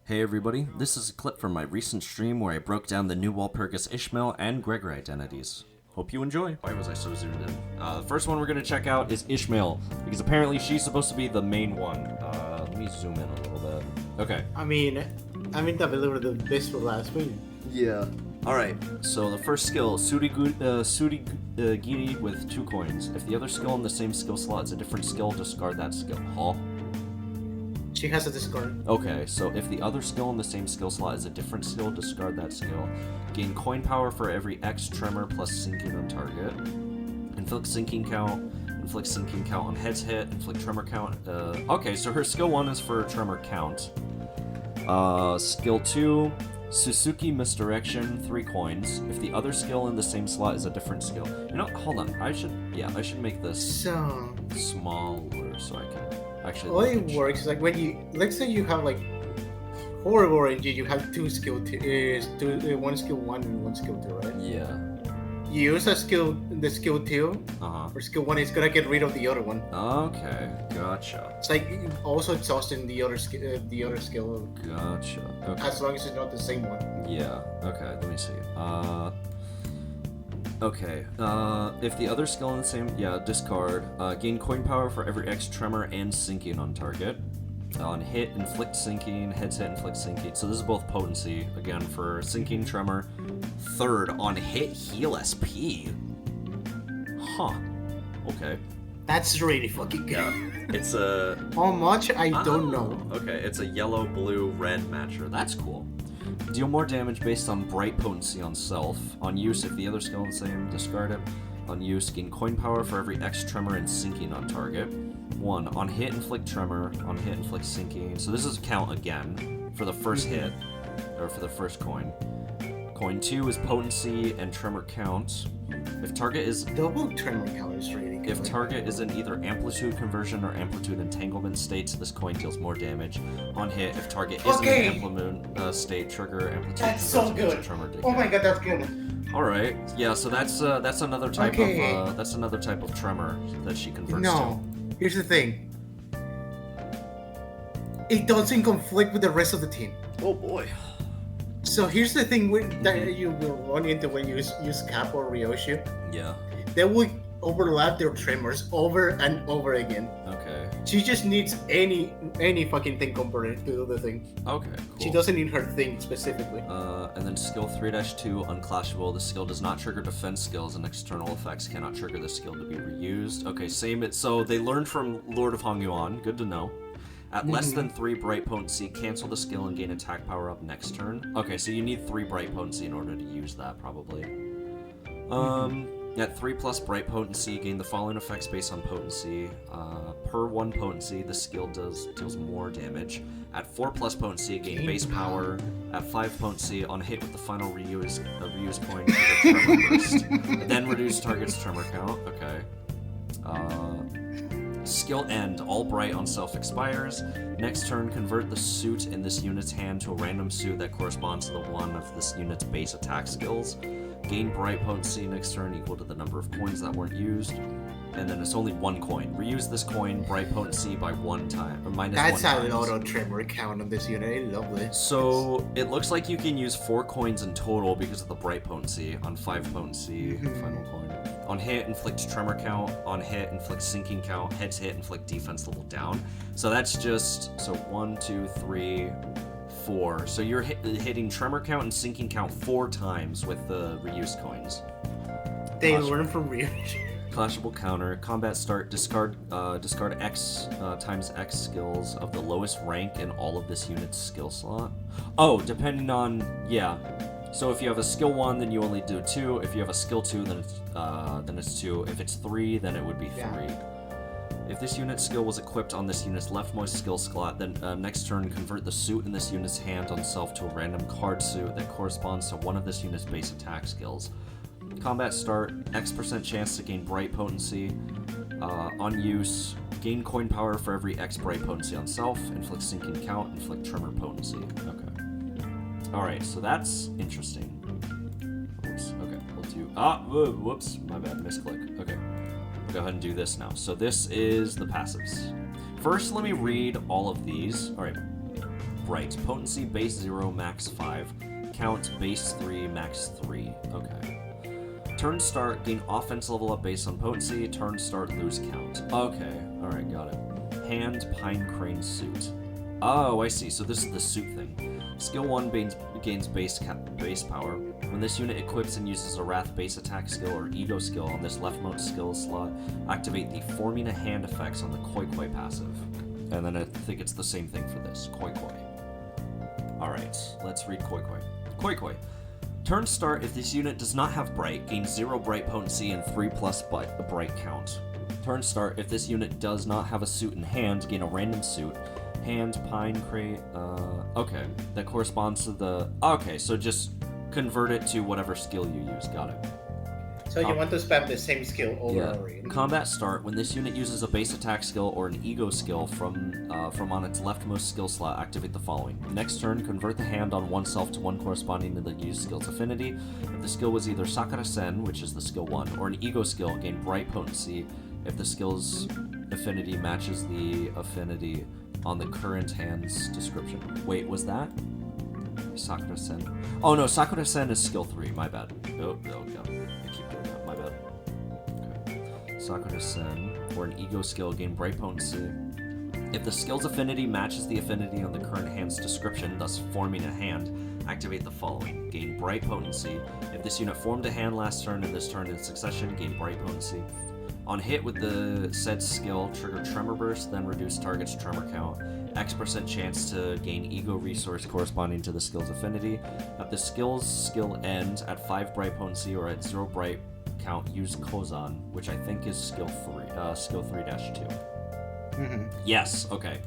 Hey everybody, this is a clip from my recent stream where I broke down the new Walpurgis Ishmael and Gregor identities. Hope you enjoy. Why was I so zoomed in? The first one we're going to check out is Ishmael, because apparently she's supposed to be the main one. Let me zoom in a little bit. Okay. I mean, the delivered the best for last week. Yeah. Alright, so the first skill, Surigiri with 2 coins. If the other skill in the same skill slot is a different skill, discard that skill. Huh? She has a discard. Okay, so if the other skill in the same skill slot is a different skill, discard that skill. Gain coin power for every X tremor plus sinking on target. Inflict sinking count on heads hit, inflict tremor count. Okay, so her skill 1 is for tremor count. Skill 2, Suzuki misdirection, 3 coins. If the other skill in the same slot is a different skill. You know, hold on, I should make this smaller so I can actually. All it works like when you, let's say you have like horrible range, you have 2 skill 2, 1 skill 1 and 1 skill 2, right? Yeah. You use the skill 2, or skill 1 is gonna get rid of the other one. Okay, gotcha. It's like also exhausting the other skill. Gotcha. Okay. As long as it's not the same one. Yeah. Okay. Let me see. Okay. If the other skill in the same, discard. Gain coin power for every X tremor and sinking on target. On hit, inflict sinking. Heads hit, inflict sinking. So this is both potency again for sinking tremor. Third on hit, heal SP. Huh. Okay. That's really fucking good. Yeah. It's a. How much? I don't know. Okay. It's a yellow, blue, red matcher. That's cool. Deal more damage based on bright potency on self. On use, if the other skill is the same, discard it. On use, gain coin power for every X tremor and sinking on target. 1. On hit, inflict tremor. On hit, inflict sinking. So this is count again for the first hit, or for the first coin. Coin 2 is potency and tremor count. If target is double tremor count is really good. If target is in either amplitude conversion or amplitude entanglement states, this coin deals more damage. On hit, if target is in amplitude state, trigger amplitude. That's so good. Oh my god, that's good. All right, yeah. So that's another type of tremor that she converts to. No, here's the thing. It doesn't conflict with the rest of the team. Oh boy. So here's the thing that you will run into when you use Cap or Ryoshu. Yeah. They will overlap their tremors over and over again. Okay. She just needs any fucking thing compared to the thing. Okay, cool. She doesn't need her thing specifically. And then skill 3-2, unclashable. The skill does not trigger defense skills and external effects cannot trigger the skill to be reused. Okay, same. So they learned from Lord of Hangyuan. Good to know. At less than 3 bright potency, cancel the skill and gain attack power up next turn. Okay, so you need 3 bright potency in order to use that, probably. At 3+ bright potency, gain the following effects based on potency. Per 1 potency, the skill deals more damage. At 4+ potency, gain base power. At 5 potency, on hit with the final reuse coin, trigger tremor burst. Then reduce target's tremor count. Okay. Skill end, all bright on self expires. Next turn, convert the suit in this unit's hand to a random suit that corresponds to the one of this unit's base attack skills. Gain bright potency next turn equal to the number of coins that weren't used. And then it's only 1 coin. Reuse this coin, bright potency, by 1 time, or minus 1 times. That's how auto tremor count on this unit. I love this. So it looks like you can use 4 coins in total because of the bright potency. On 5 potency, final coin. On hit, inflict tremor count. On hit, inflict sinking count. Heads hit, inflict defense level down. So that's just 1, 2, 3, 4. So you're hitting tremor count and sinking count 4 times with the reused coins. They learn from reuse. Clashable counter. Combat start. Discard X times X skills of the lowest rank in all of this unit's skill slot. Oh, depending on So if you have a skill 1, then you only do 2. If you have a skill 2, then it's 2. If it's 3, then it would be 3. Yeah. If this unit's skill was equipped on this unit's leftmost skill slot, then next turn convert the suit in this unit's hand on self to a random card suit that corresponds to one of this unit's base attack skills. Combat start, X% chance to gain bright potency. On use, gain coin power for every X bright potency on self. Inflict sinking count, inflict tremor potency. Okay. Alright, so that's interesting. Oops, okay, we'll do... whoops, my bad, misclick. Okay, we'll go ahead and do this now. So this is the passives. First, let me read all of these. Alright. bright. Potency base 0, max 5. Count base 3, max 3. Okay. Turn start, gain offense level up based on potency. Turn start, lose count. Okay, alright, got it. Hand, pine crane suit. Oh, I see. So this is the suit thing. Skill 1 gains base power. When this unit equips and uses a Wrath base attack skill or E.G.O skill on this leftmost skill slot, activate the forming a hand effects on the Koi Koi passive. And then I think it's the same thing for this. Koi Koi. Alright, let's read Koi Koi. Koi Koi. Turn start, if this unit does not have Bright, gain 0 Bright potency and 3+ Bright count. Turn start, if this unit does not have a suit in hand, gain a random suit. Hand, pine, crate, okay. That corresponds to the... Okay, so just convert it to whatever skill you use. Got it. So you want to spam the same skill over and over again. Combat start, when this unit uses a base attack skill or an E.G.O skill from on its leftmost skill slot, activate the following. Next turn, convert the hand on oneself to one corresponding to the used skill's affinity. If the skill was either Sakura Sen, which is the skill 1, or an E.G.O skill, gain bright potency if the skill's affinity matches the affinity on the current hand's description. Wait, was that Sakura Sen? Oh no, Sakura Sen is skill 3, my bad. Oh god, I keep doing that, my bad. Okay. Sakura Sen, or an E.G.O skill, gain bright potency. If the skill's affinity matches the affinity on the current hand's description, thus forming a hand, activate the following. Gain bright potency. If this unit formed a hand last turn and this turn in succession, gain bright potency. On hit with the said skill, trigger Tremor Burst, then reduce target's Tremor count. X% chance to gain E.G.O resource corresponding to the skill's affinity. At the skill's skill end, at 5 bright potency or at 0 bright count, use Kozan, which I think is skill 3-2. Yes, okay.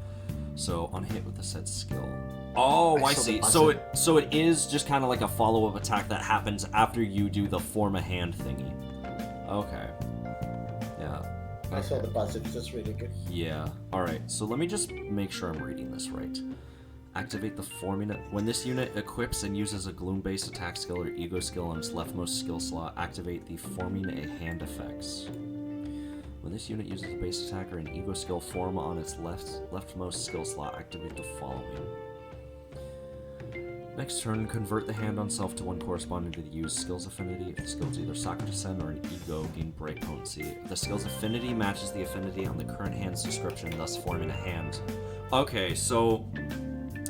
So on hit with the said skill. Oh, I see. So it is just kind of like a follow-up attack that happens after you do the form a hand thingy. Okay. Yeah. I saw the passage, that's really good. Yeah. Alright, so let me just make sure I'm reading this right. Activate the forming... When this unit equips and uses a Gloom-based attack skill or E.G.O skill on its leftmost skill slot, activate the forming a hand effects. When this unit uses a base attack or an E.G.O skill form on its leftmost skill slot, activate the following. Next turn, convert the hand on self to one corresponding to the used skill's affinity. If the skill is either Sakura Sen or an E.G.O, gain bright potency. If the skill's affinity matches the affinity on the current hand's description, thus forming a hand. Okay, so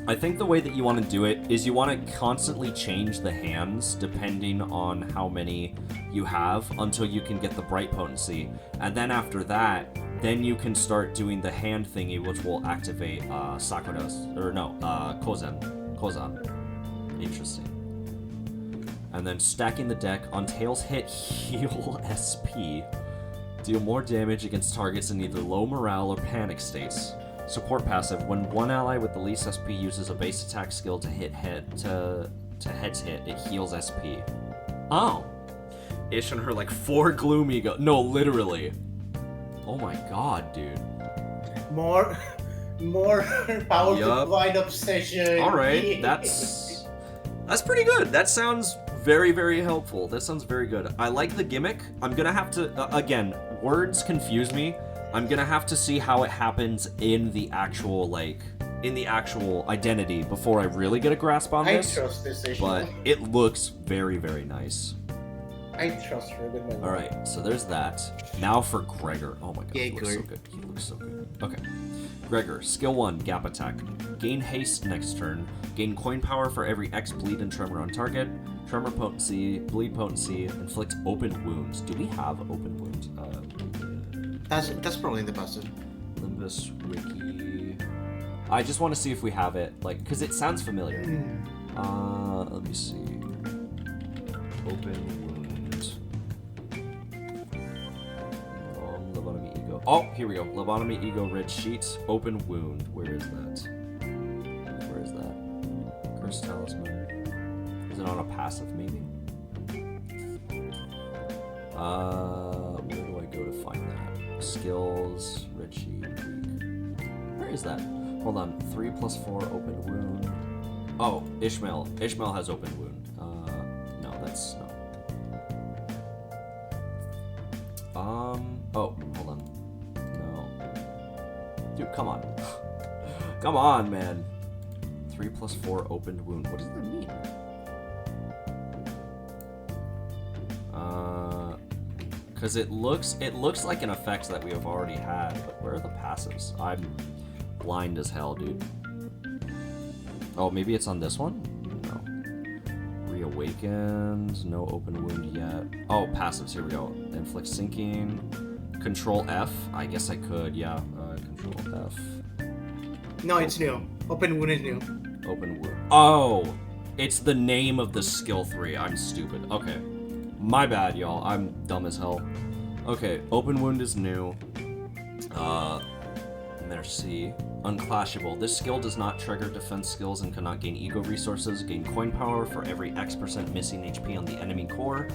I think the way that you want to do it is you want to constantly change the hands depending on how many you have until you can get the bright potency. And then after that, then you can start doing the hand thingy, which will activate Kozan. Interesting. And then stacking the deck on Tails hit, heal SP. Deal more damage against targets in either low morale or panic states. Support passive. When one ally with the least SP uses a base attack skill to heads hit, it heals SP. Oh. Ish and her like 4 Gloom E.G.O. No, literally. Oh my god, dude. More power to blind obsession. Alright, that's pretty good. That sounds very, very helpful. That sounds very good. I like the gimmick. I'm gonna have to, again, words confuse me. I'm gonna have to see how it happens in the actual, identity before I really get a grasp on this. I trust this issue. But it looks very, very nice. I trust her with my life. Alright, so there's that. Now for Gregor. Oh my god, he looks so Gregor. good. He looks so good. Okay. Gregor, skill 1, gap attack. Gain haste next turn. Gain coin power for every X bleed and tremor on target. Tremor potency, bleed potency, inflict open wounds. Do we have open wounds? That's probably in the passage. Limbus Wiki. I just want to see if we have it, because it sounds familiar. Let me see. Open wounds. Lobotomy E.G.O. Oh, here we go. Lobotomy E.G.O. red sheet. Open wound. Where is that? Where is that? Curse talisman. Is it on a passive, maybe? Where do I go to find that? Skills, red sheet, weak. Where is that? Hold on. 3+4 open wound. Oh, Ishmael. Ishmael has open wound. No, that's no. Oh, hold on. No. Dude, come on. Come on, man. 3+4 opened wound. What does that mean? Because it looks like an effect that we have already had, but where are the passives? I'm blind as hell, dude. Oh, maybe it's on this one? No. Reawakened, no open wound yet. Oh, passives, here we go. Inflict sinking. Control F. I guess I could, yeah. Control F. No, it's new. Open wound is new. Open wound. Oh! It's the name of the skill 3. I'm stupid. Okay. My bad, y'all. I'm dumb as hell. Okay, open wound is new. Merci. Unclashable. This skill does not trigger defense skills and cannot gain ego resources. Gain coin power for every X% missing HP on the enemy core.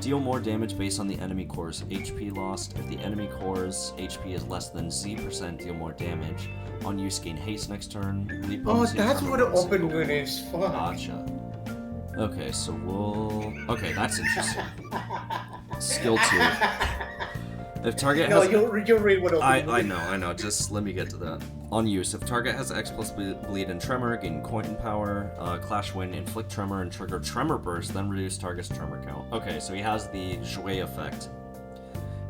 Deal more damage based on the enemy core's HP lost. If the enemy core's HP is less than Z%, deal more damage. On use, gain haste next turn. Bleed Oh, potency, that's tremor what an potency. open wound is. Fuck. Gotcha. Okay, so we'll... Okay, that's interesting. Skill 2. If target No, has... you'll read what open wound is. I know. Just let me get to that. On use, if target has X plus bleed and tremor, gain coin power, clash wind, inflict tremor, and trigger tremor burst, then reduce target's tremor count. Okay, so he has the jouet effect.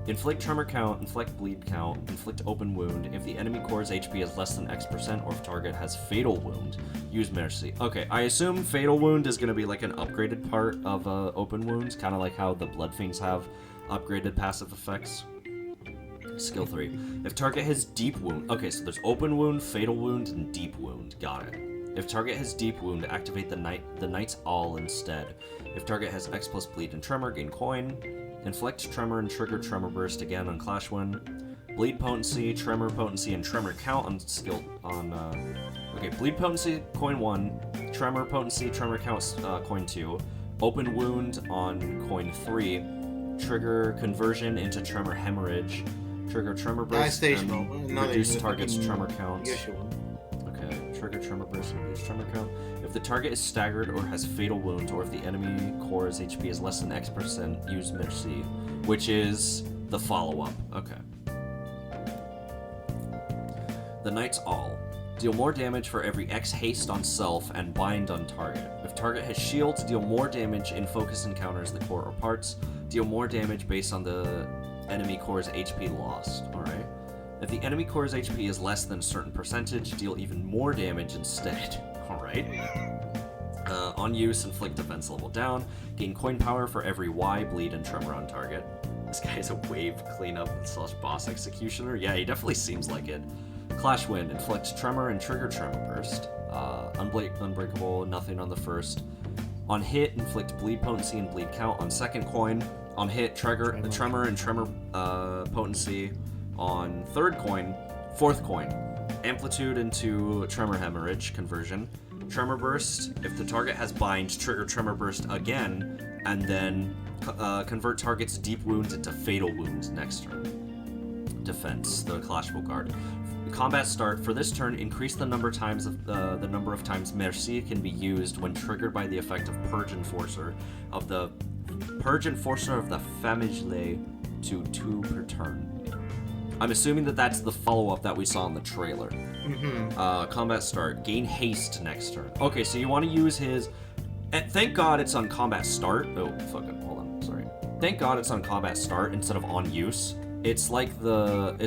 Inflict tremor count, inflict bleed count, inflict open wound. If the enemy core's HP is less than X%, or if target has fatal wound, use mercy. Okay, I assume fatal wound is going to be like an upgraded part of open wounds, kind of like how the blood fiends have upgraded passive effects. Skill 3. If target has deep wound... Okay, so there's open wound, fatal wound, and deep wound. Got it. If target has deep wound, activate the Knight's Awl instead. If target has X plus bleed and tremor, gain coin. Inflict tremor and trigger tremor burst again on clash wind. Bleed potency, and tremor count on skill... Okay, bleed potency, coin 1. Tremor potency, tremor count, coin 2. Open wound on coin 3. Trigger conversion into tremor hemorrhage. Trigger tremor burst and reduce target's tremor count. Okay, trigger tremor burst and reduce tremor count. If the target is staggered or has fatal wounds, or if the enemy core's HP is less than X%, use Merci, which is the follow-up. Okay. The Knight's Awl. Deal more damage for every X haste on self and bind on target. If target has shields, deal more damage in focus encounters the core or parts. Deal more damage based on the enemy core's HP lost. Alright. If the enemy core's HP is less than a certain percentage, deal even more damage instead. Alright. On use, inflict defense level down. Gain coin power for every Y, bleed, and tremor on target. This guy is a wave cleanup / boss executioner. Yeah, he definitely seems like it. Clash wind, inflicts tremor and trigger tremor burst. Unbreakable, nothing on the first. On hit, inflict bleed potency and bleed count on second coin. On hit, tremor and tremor potency on third coin. Fourth coin, amplitude into tremor hemorrhage conversion. Tremor burst, if the target has bind, trigger tremor burst again, and then convert target's deep wounds into fatal wounds next turn. Defense, the Clashful Guard. Combat start. For this turn, increase the number of times Merci can be used when triggered by the effect of Purge Enforcer of the Famigile to 2 per turn. I'm assuming that that's the follow-up that we saw in the trailer. Mm-hmm. Combat start. Gain haste next turn. Okay, so you want to use his... And thank God it's on combat start. Oh, fucking, hold on, sorry. Thank God it's on combat start instead of on use. It's like the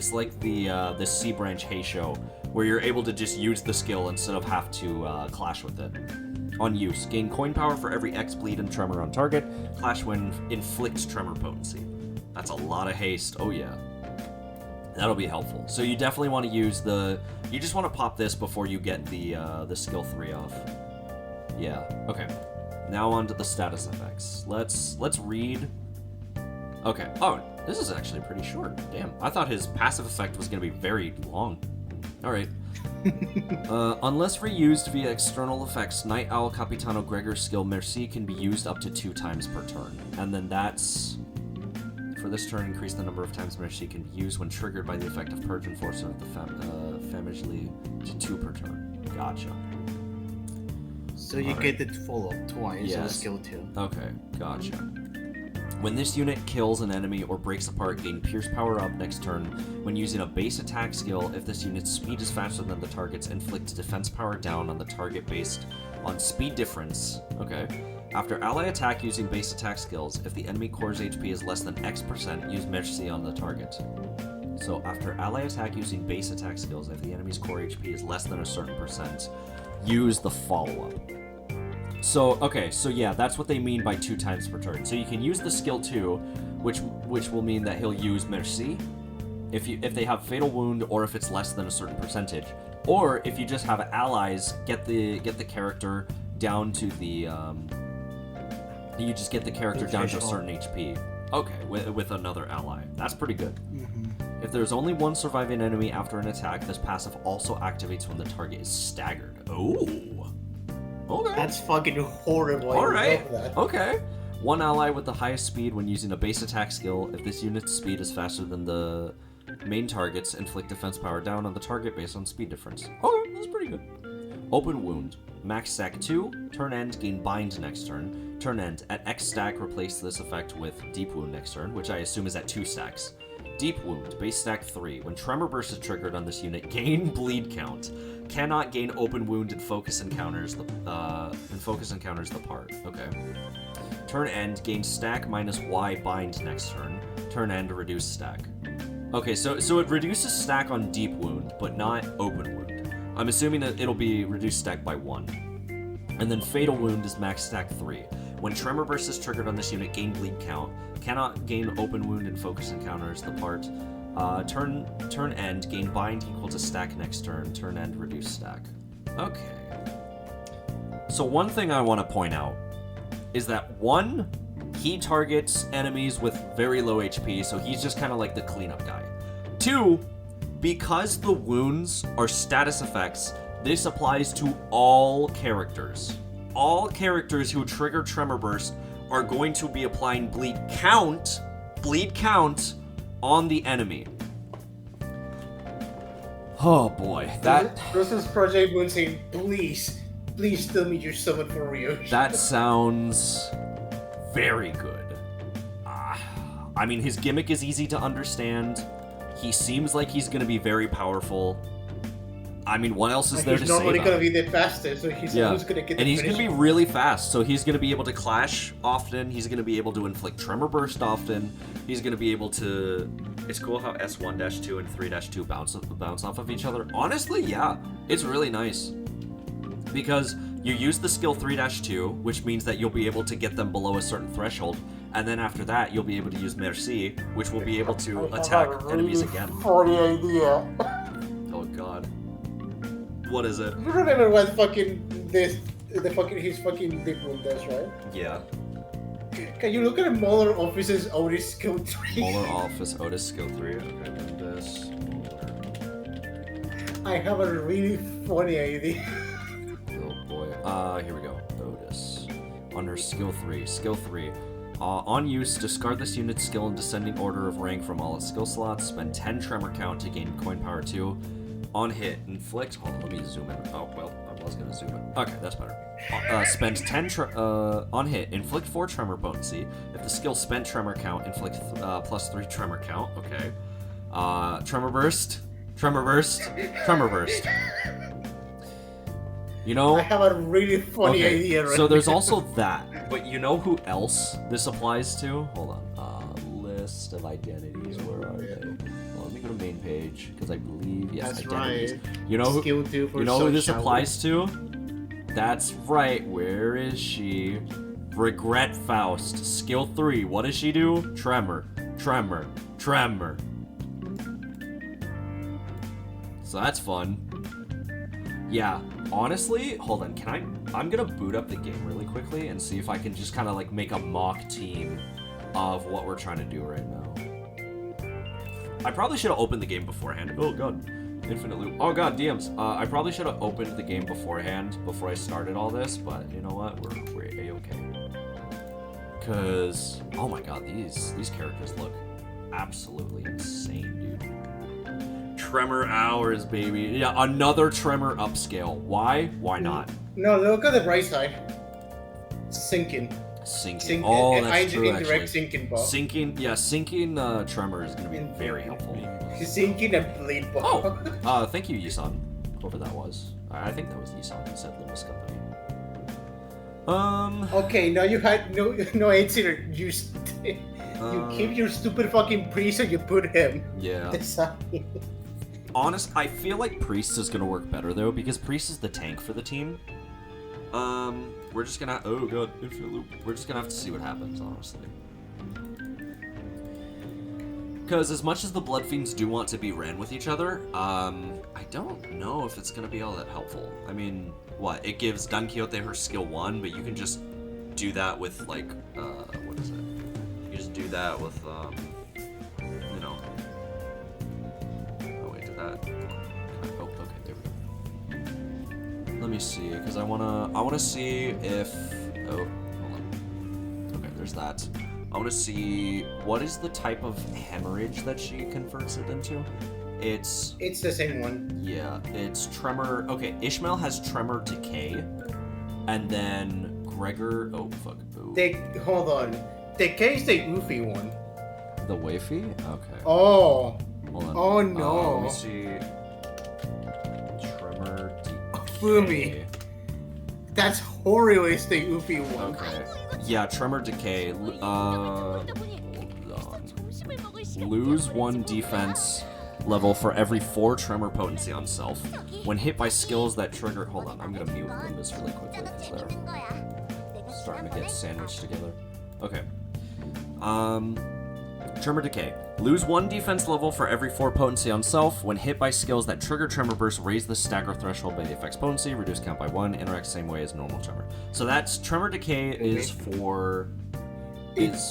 C branch Heisho, where you're able to just use the skill instead of have to clash with it. On use, gain coin power for every X bleed and tremor on target. Clash wind inflicts tremor potency. That's a lot of haste. Oh yeah, that'll be helpful. So you definitely want to use the. You just want to pop this before you get the skill 3 off. Yeah. Okay. Now on to the status effects. Let's read. Okay. Oh, this is actually pretty short. Damn. I thought his passive effect was going to be very long. Alright. Unless reused via external effects, Night Owl Capitano Gregor's skill Merci can be used up to 2 times per turn. And then that's... For this turn, increase the number of times Merci can be used when triggered by the effect of Purge Enforcer of the Famigile to 2 per turn. Gotcha. So you get the follow-up twice on Yes. skill 2. Okay, gotcha. When this unit kills an enemy or breaks apart, gain Pierce power up next turn. When using a base attack skill, if this unit's speed is faster than the target's, inflict defense power down on the target based on speed difference. Okay. After ally attack using base attack skills, if the enemy core's HP is less than X%, use Mercy on the target. So after ally attack using base attack skills, if the enemy's core HP is less than a certain percent, use the follow-up. So, okay, so yeah, that's what they mean by 2 times per turn. So you can use the skill 2, which will mean that he'll use Merci if they have Fatal Wound or if it's less than a certain percentage. Or if you just have allies, get the character down to the you just get the character down to a certain HP. Okay, with another ally. That's pretty good. Mm-hmm. If there's only one surviving enemy after an attack, this passive also activates when the target is staggered. Oh. Okay. That's fucking horrible. Alright. Okay. One ally with the highest speed when using a base attack skill. If this unit's speed is faster than the main target's, inflict defense power down on the target based on speed difference. Okay, that's pretty good. Open Wound. Max stack 2. Turn end, gain Bind next turn. Turn end. At X stack, replace this effect with Deep Wound next turn, which I assume is at 2 stacks. Deep Wound, base stack 3. When Tremor Burst is triggered on this unit, gain Bleed count. Cannot gain Open Wound and focus encounters the part. Okay. Turn end, gain stack minus Y bind next turn. Turn end, reduce stack. Okay, so it reduces stack on Deep Wound, but not Open Wound. I'm assuming that it'll be reduced stack by 1. And then Fatal Wound is max stack 3. When Tremor Burst is triggered on this unit, gain Bleed count. Cannot gain Open Wound and focus encounters the part. Turn end, gain Bind equal to stack next turn. Turn end, reduce stack. Okay. So one thing I want to point out is that 1, he targets enemies with very low HP, so he's just kind of like the cleanup guy. 2, because the wounds are status effects, this applies to all characters. All characters who trigger Tremor Burst are going to be applying bleed count on the enemy. Oh boy, This is Project Moon saying, please tell me you're summoned for real. That sounds very good. I mean, his gimmick is easy to understand. He seems like he's going to be very powerful. I mean, what else is there to say? He's normally going to be the fastest, so he's always going to get the And he's going to be really fast, so he's going to be able to clash often. He's going to be able to inflict Tremor Burst often. He's going to be able to... It's cool how S1-2 and 3-2 bounce off of each other. Honestly, yeah, it's really nice. Because you use the skill 3-2, which means that you'll be able to get them below a certain threshold, and then after that, you'll be able to use Merci, which will be able to attack enemies again. Funny idea. Oh god. What is it? You remember what his fucking Deep Wound does, right? Yeah. Can you look at Molar Office's Otis skill 3? Molar Office Otis skill 3. Okay, then this. I have a really funny idea. Oh boy. Here we go. Otis. Under skill 3. Skill 3. On use, discard this unit's skill in descending order of rank from all its skill slots. Spend 10 Tremor count to gain coin power 2. On hit, inflict... Hold on, let me zoom in. Oh, well, I was going to zoom in. Okay, that's better. Spend 10... on hit, inflict 4 Tremor potency. If the skill spent Tremor count, inflict plus 3 Tremor count. Okay. Tremor Burst. Tremor Burst. Tremor Burst. You know... I have a really funny idea right So there's also that. But you know who else this applies to? Hold on. List of identities. Where are they? Let me go to main page, because I believe, yes, That's identities. right. You know Skill 2 for who this social. applies to? That's right, where is she? Regret Faust. Skill 3, what does she do? Tremor. Tremor. Tremor. So that's fun. Yeah, honestly, hold on, I'm gonna boot up the game really quickly and see if I can just kind of like make a mock team of what we're trying to do right now. I probably should have opened the game beforehand. Oh god, infinite loop. Oh god, DMs. I probably should have opened the game beforehand before I started all this, but you know what? We're A-okay. Cause oh my god, these characters look absolutely insane, dude. Tremor hours, baby. Yeah, another Tremor upscale. Why? Why not? No, look at the right side. Sinking. Sinking. Oh, that's true, indirect actually. sinking buff. Sinking Tremor is going to be very helpful. Sinking and bleed buff. Oh, thank you, Yisan. Whoever that was. I think that was Yisan who said Loomis Company. Okay, now you had no answer. You keep your stupid fucking priest and you put him. Yeah. Aside. Honest, I feel like Priest is gonna work better though, because Priest is the tank for the team. We're just gonna. Oh god, infinite loop. We're just gonna have to see what happens, honestly. Because as much as the Blood Fiends do want to be ran with each other, I don't know if it's gonna be all that helpful. I mean, what? It gives Don Quixote her skill 1, but you can just do that with like, what is it? You just do that with, you know. Oh wait, did that? Oh, okay, there we go. Let me see, because I wanna see if. Oh, hold on. Okay, there's that. I want to see what is the type of hemorrhage that she converts it into. It's the same one. Yeah, it's Tremor. Okay, Ishmael has Tremor Decay, and then Gregor. Oh fuck. Oh. Hold on. Decay is the Goofy one. The Wafy? Okay. Oh. Hold on. Oh no. Let me see. Tremor Decay. Fumi. That's horrible. It's the Goofy one. Okay. Yeah, Tremor Decay. Hold on. Lose 1 defense level for every 4 Tremor potency on self. When hit by skills that trigger. Hold on, I'm gonna mute Limbus really quickly because they're starting to get sandwiched together. Okay. Tremor Decay. Lose 1 defense level for every 4 potency on self. When hit by skills that trigger Tremor Burst, raise the stagger threshold by the effect's potency, reduce count by 1, interact the same way as normal Tremor. So that's Tremor Decay is for.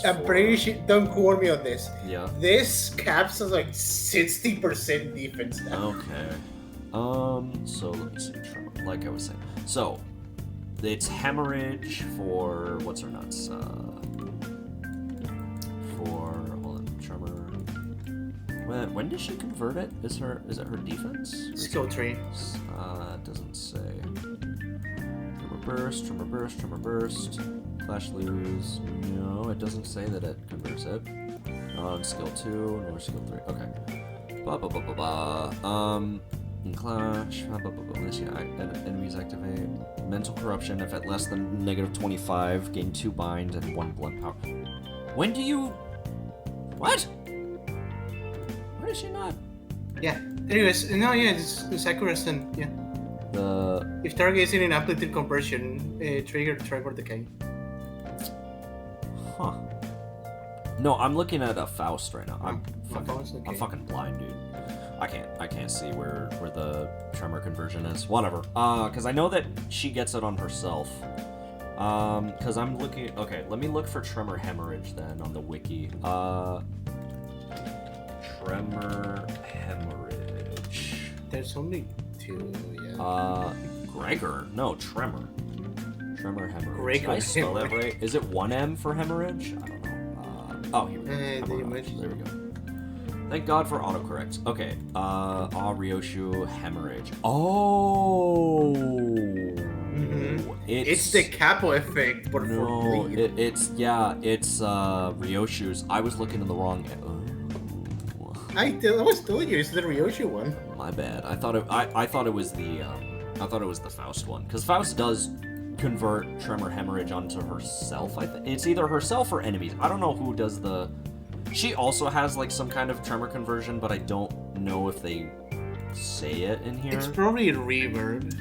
I'm pretty sure. Don't quote me on this. Yeah. This caps as like 60% defense now. Okay. So let me see. Tremor, like I was saying. So it's hemorrhage for what's her nuts? When does she convert it? Is it her defense? Skill tree. It doesn't say. Tremor burst, Clash lose. No, it doesn't say that it converts it. Skill 2, nor skill 3. Okay. Blah blah blah blah blah. In Clash. Blah blah blah blah. Enemies activate. Mental corruption if at less than -25, gain 2 bind and 1 blunt power. When do you? What? Why is she not? Yeah. Anyways, no, yeah, it's accurate and yeah. If target is in an amplitude conversion, trigger Tremor Decay. Huh. No, I'm looking at a Faust right now. I'm fucking blind, dude. I can't see where the Tremor conversion is. Whatever. Cause I know that she gets it on herself. Cause I'm looking. Okay, let me look for Tremor hemorrhage then on the wiki. Tremor hemorrhage. There's only 2, yeah. Gregor. No, Tremor. Tremor hemorrhage. Gregor. Did I spell that right? Is it 1M for hemorrhage? I don't know. Oh, here we go. There we go. Thank God for autocorrect. Okay. Ryoshu hemorrhage. Oh. Mm-hmm. It's the capo effect, but no, it's Ryoshu's. I was looking in the wrong. I was telling you it's the Ryoshu one. My bad. I thought it was the Faust one, because Faust does convert Tremor hemorrhage onto herself. It's either herself or enemies. I don't know who does the. She also has like some kind of Tremor conversion, but I don't know if they say it in here. It's probably reverb.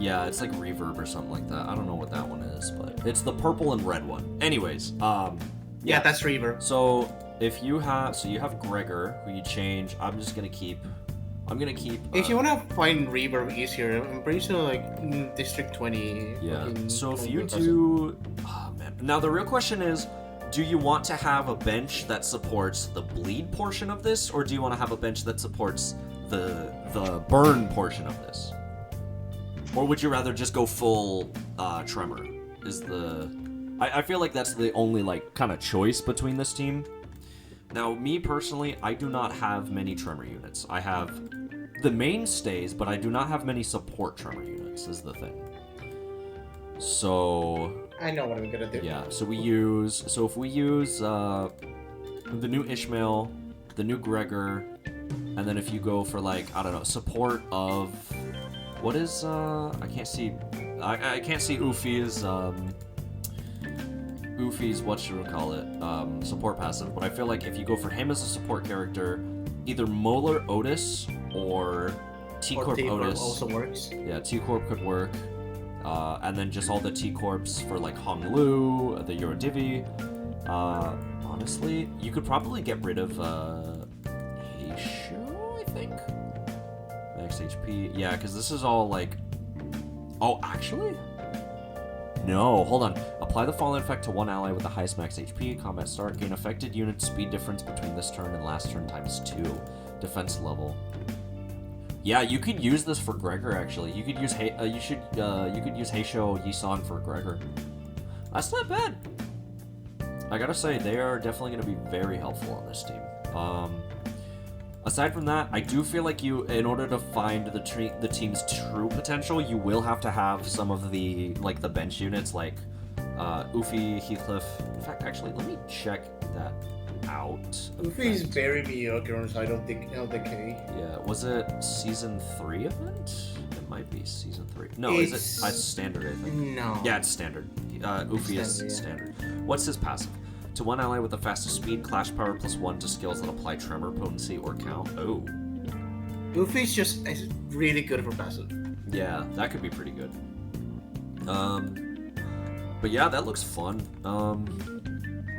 Yeah, it's like reverb or something like that. I don't know what that one is, but it's the purple and red one. Anyways, yeah, that's reverb. So you have Gregor, who you change. I'm gonna keep. If you wanna find reverb easier, I'm pretty sure like District 20. Yeah. So if you do, oh man. Now the real question is, do you want to have a bench that supports the bleed portion of this, or do you want to have a bench that supports the burn portion of this? Or would you rather just go full Tremor? I feel like that's the only like kind of choice between this team. Now, me personally, I do not have many Tremor units. I have the mainstays, but I do not have many support Tremor units, is the thing. So I know what I'm gonna do. yeah, so if we use the new Ishmael, the new Gregor, and then if you go for like, I don't know, support of what is I can't see Ufi's support passive, but I feel like if you go for him as a support character, either Molar Otis or T-Corp Otis also works. Yeah, T-Corp could work. And then just all the T-Corps for like Hong Lu, the Eurodivi. Honestly, you could probably get rid of Heisho, I think. Max HP. Yeah, because this is all like... Oh, actually? No, hold on. Apply the fallen effect to one ally with the highest max HP. Combat start. Gain affected unit speed difference between this turn and last turn times 2. Defense level. Yeah, you could use this for Gregor. Actually, you could use you could use Heisho Yisan for Gregor. That's not bad. I gotta say, they are definitely gonna be very helpful on this team. Aside from that, I do feel like in order to find the team's true potential, you will have to have some of the the bench units like Ufi, Heathcliff. In fact, actually, let me check that out. Ufi's very mediocre, so I don't think LDK. Yeah, was it season 3 event? It might be season 3. No, it's standard, I think. No. Yeah, it's standard. Ufi is standard. What's his passive? To one ally with the fastest speed, clash power +1 to skills that apply tremor, potency, or count. Oh. Ufi's just really good for passive. Yeah, that could be pretty good. But yeah, that looks fun.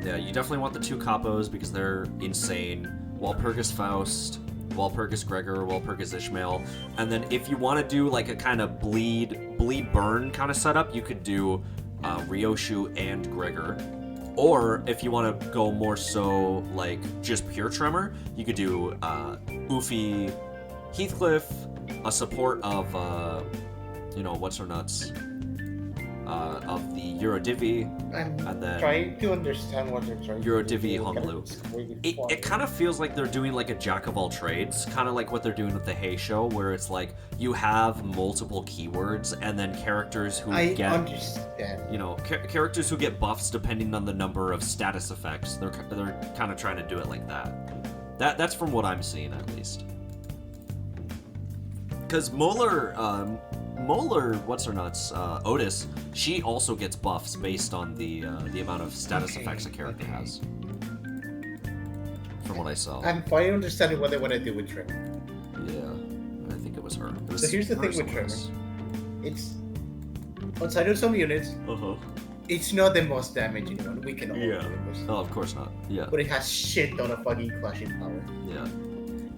Yeah, you definitely want the 2 capos because they're insane. Walpurgis Faust, Walpurgis Gregor, Walpurgis Ishmael. And then if you want to do like a kind of bleed burn kind of setup, you could do Ryoshu and Gregor. Or if you want to go more so like just pure tremor, you could do Ufi, Heathcliff, a support of what's her nuts, of the Eurodivi, and then trying to understand what they're trying Eurodivi to do. Honglu. It kind of feels like they're doing like a jack of all trades, kind of like what they're doing with the Heisho, where it's like you have multiple keywords and then characters who characters who get buffs depending on the number of status effects. They're kind of trying to do it like that. That's from what I'm seeing at least. Because Molar, Otis, she also gets buffs based on the amount of status effects a character has. From what I saw. I'm finally understanding what they want to do with Tremor. Yeah, I think it was her. So here's the thing with Tremor. It's outside of some units. It's not the most damaging one. We can all do this. Oh, of course not. Yeah. But it has shit ton of fucking clashing power. Yeah.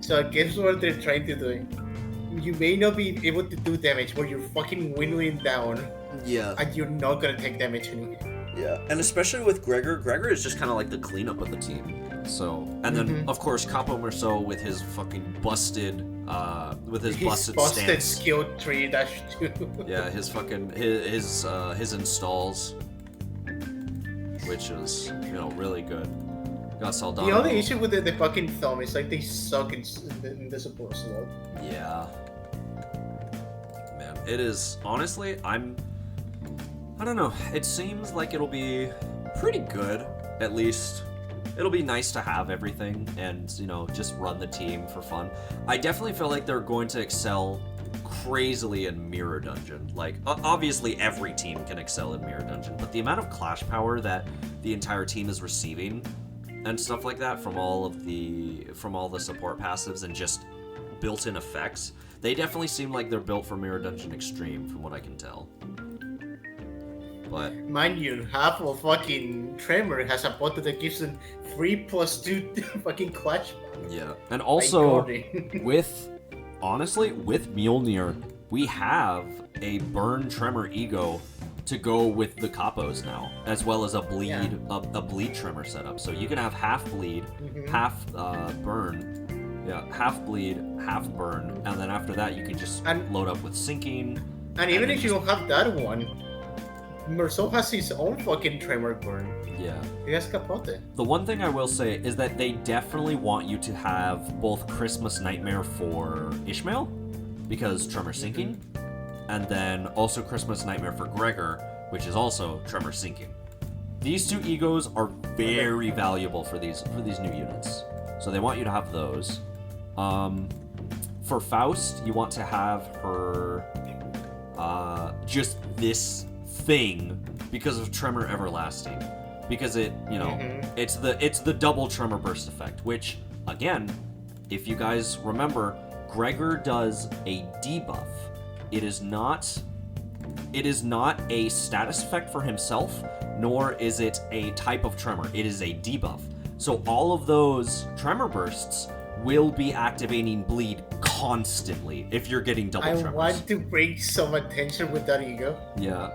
So I guess what they're trying to do. You may not be able to do damage, but you're fucking windowing down. Yeah. And you're not gonna take damage anyway. Yeah, and especially with Gregor. Gregor is just kind of like the cleanup of the team. So, and then of course Capo Merceau with his fucking busted, stance. skill tree -2. Yeah, his fucking his installs, which is really good. Got Saldana. The only issue with the fucking thumb is like they suck in the support slot. Yeah. Man, it is honestly. I don't know. It seems like it'll be pretty good. At least it'll be nice to have everything and just run the team for fun. I definitely feel like they're going to excel crazily in Mirror Dungeon. Like obviously every team can excel in Mirror Dungeon, but the amount of clash power that the entire team is receiving and stuff like that from all the support passives and just built-in effects, they definitely seem like they're built for Mirror Dungeon Extreme from what I can tell. But mind you, half of fucking Tremor has a button that gives them 3+2 fucking clash. Yeah, and also with Mjolnir, we have a burn Tremor E.G.O to go with the capos now, as well as a bleed Tremor setup. So you can have half bleed, half burn. Yeah, half bleed, half burn, and then after that you can just load up with sinking. And even if you don't have that one, Merceau has his own fucking Tremor burn. Yeah. He has Capote. The one thing I will say is that they definitely want you to have both Christmas Nightmare for Ishmael, because Tremor sinking, and then also Christmas Nightmare for Gregor, which is also Tremor sinking. These 2 E.G.Os are very valuable for these new units, so they want you to have those. For Faust, you want to have her just this thing because of Tremor Everlasting, because it, you know, it's the double Tremor burst effect, which again, if you guys remember, Gregor does a debuff. It is not a status effect for himself, nor is it a type of tremor. It is a debuff. So all of those tremor bursts will be activating bleed constantly if you're getting double tremors. I want to bring some attention with that E.G.O. Yeah.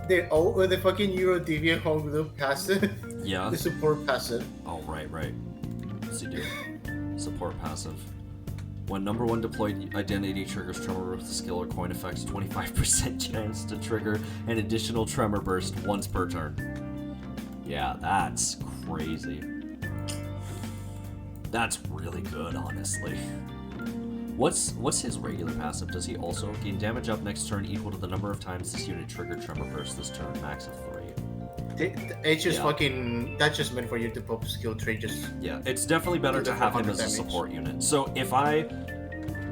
The fucking Euro Deviant Home Group passive. Yeah. The support passive. Oh, right. What's he do? Support passive. When number 1 deployed identity triggers Tremor with the skill or coin effects, 25% chance to trigger an additional Tremor burst once per turn. Yeah, that's crazy. That's really good, honestly. What's his regular passive? Does he also gain damage up next turn equal to the number of times this unit triggered Tremor burst this turn, max of 3? It's just fucking. That's just meant for you to pop skill trade. Yeah, it's definitely better to have him as a support unit. So if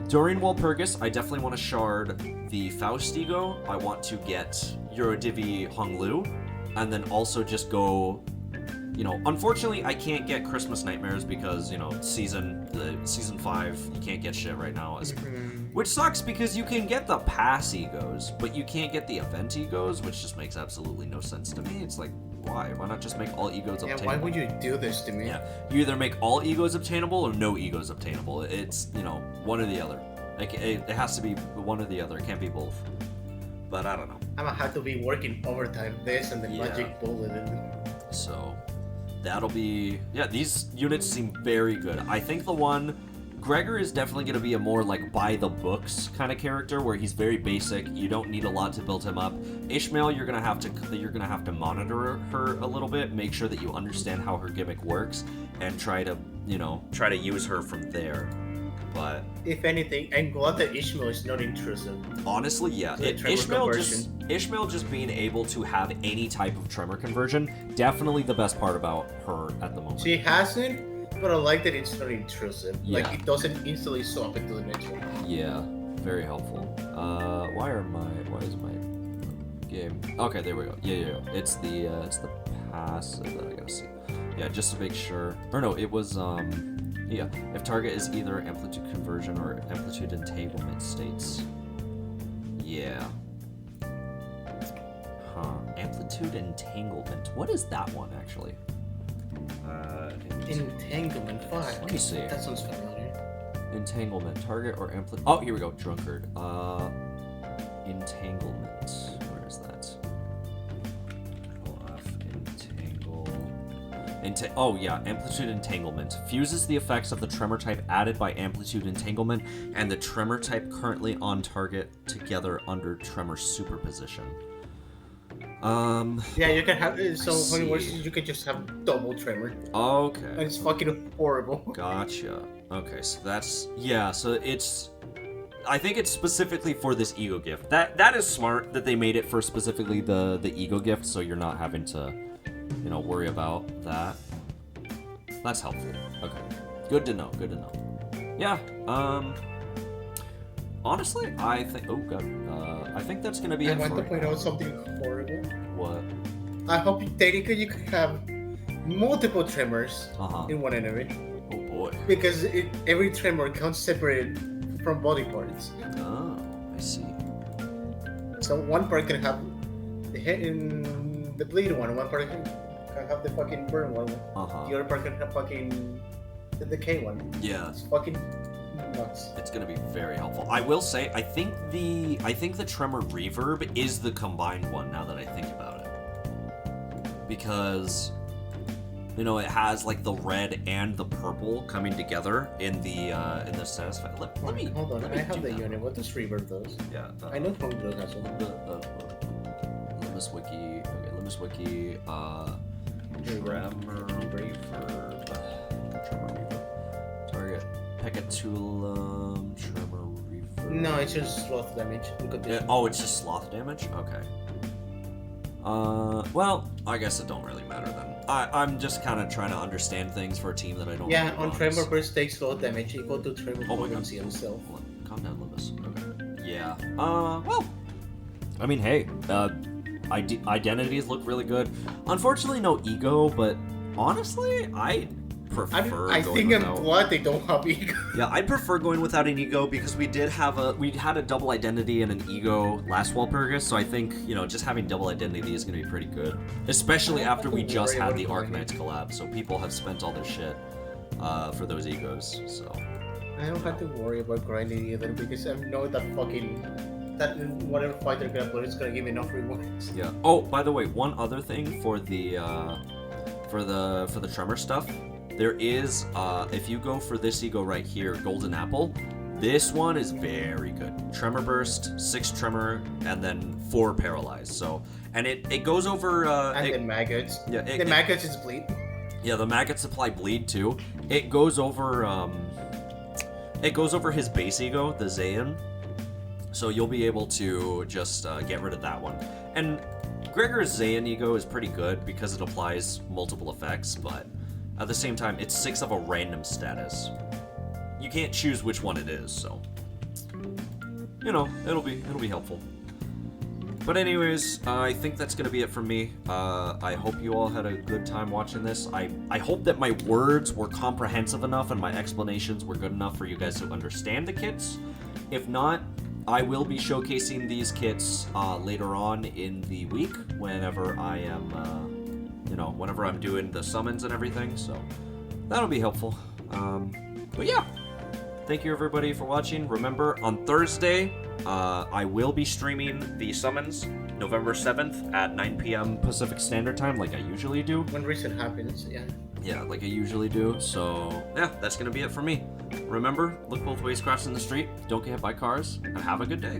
during Walpurgis, I definitely want to shard the Faust E.G.O. I want to get Eurodivi Honglu, and then also just go. You know, unfortunately, I can't get Christmas Nightmares because, you know, season 5, you can't get shit right now. Which sucks because you can get the pass E.G.Os, but you can't get the event E.G.Os, which just makes absolutely no sense to me. It's like, why? Why not just make all E.G.Os obtainable? Yeah, why would you do this to me? Yeah, you either make all E.G.Os obtainable or no E.G.Os obtainable. It's, you know, one or the other. Like, it has to be one or the other. It can't be both. But I don't know. I'm gonna have to be working overtime this and then Magic Bullet. So that'll be... Yeah, these units seem very good. I think the one... Gregor is definitely going to be a more, like, by-the-books kind of character, where he's very basic. You don't need a lot to build him up. Ishmael, you're gonna have to monitor her a little bit, make sure that you understand how her gimmick works, and try to use her from there. But if anything, I'm glad that Ishmael is not intrusive. Honestly, yeah. Ishmael just being able to have any type of tremor conversion, definitely the best part about her at the moment. She hasn't, but I like that it's not intrusive. Yeah. Like, it doesn't instantly swap into the next one. Yeah, very helpful. Why is my game? Okay, there we go. Yeah. It's the passive that I gotta see. Yeah, just to make sure. Or no, it was yeah, if target is either amplitude conversion or amplitude entanglement states. Yeah. Huh. Amplitude entanglement. What is that one, actually? Entanglement. Fuck. Let me see. That sounds familiar. Entanglement. Target or amplitude. Oh, here we go. Drunkard. Entanglement. Where is that? Oh yeah, Amplitude Entanglement. Fuses the effects of the Tremor type added by Amplitude Entanglement and the Tremor type currently on target together under Tremor Superposition. Yeah, you can have... So when it works, you can just have double Tremor. Okay. And it's fucking horrible. Gotcha. Okay, so that's... Yeah, so it's... I think it's specifically for this E.G.O gift. That is smart that they made it for specifically the E.G.O gift, so you're not having to... worry about that. That's helpful. Okay. Good to know. Yeah, honestly, I think... Oh, God. I think that's gonna be it for right now. I want to point out something horrible. What? I hope technically you could have multiple tremors in one enemy. Oh, boy. Because every tremor counts separated from body parts. Oh, I see. So one part can have the hit in the bleed one part can have the fucking burn one. The other part can have fucking the decay one. Yeah. It's fucking nuts. It's gonna be very helpful. I will say, I think the Tremor Reverb is the combined one now that I think about it. Because it has like the red and the purple coming together in the satisfied. Let me hold on. I have the unit. What does Reverb does? Yeah. I know Honglu has one. Limus Wiki. Okay, Limus Wiki. Tremor Reverb. Target Pecatulum. Tremor Reverb. No, it's just sloth damage. Oh, it's just sloth damage? Okay. Well, I guess it don't really matter then. I'm just kind of trying to understand things for a team that I don't. Yeah, really on run, Tremor burst takes low damage equal to Tremor Oh my god. potency himself. Hold on. Calm down, Lewis. Okay. Yeah. Well. I mean, hey. Identities look really good. Unfortunately, no E.G.O, but honestly, I prefer. I going think without... I'm glad they don't have E.G.O. Yeah, I'd prefer going without an E.G.O because we had a double identity and an E.G.O last Walpurgis, so I think just having double identity is going to be pretty good, especially after we just had the Arcanines collab. So people have spent all their shit for those E.G.Os. So I don't have to worry about grinding either because I know that whatever fight they're gonna put is gonna give me enough rewards. yeah. Oh, by the way, one other thing for the Tremor stuff. There is, if you go for this E.G.O right here, Golden Apple, this one is very good. Tremor Burst, 6 Tremor, and then 4 Paralyzed. So, and it goes over... and the Maggots. Yeah, the Maggots is bleed. Yeah, the Maggots supply bleed too. It goes over his base E.G.O, the Zayn. So you'll be able to just get rid of that one. And Gregor's Zayn E.G.O is pretty good because it applies multiple effects, but... At the same time, it's 6 of a random status. You can't choose which one it is, so it'll be helpful. But anyways, I think that's gonna be it from me. I hope you all had a good time watching this. I hope that my words were comprehensive enough and my explanations were good enough for you guys to understand the kits. If not, I will be showcasing these kits later on in the week whenever I am. Whenever I'm doing the summons and everything, so that'll be helpful. But yeah, thank you everybody for watching. Remember, on Thursday, I will be streaming the summons, November 7th at 9 p.m. Pacific Standard Time, like I usually do. When reset happens, yeah. Yeah, like I usually do, so yeah, that's gonna be it for me. Remember, look both ways crossing the street, don't get hit by cars, and have a good day.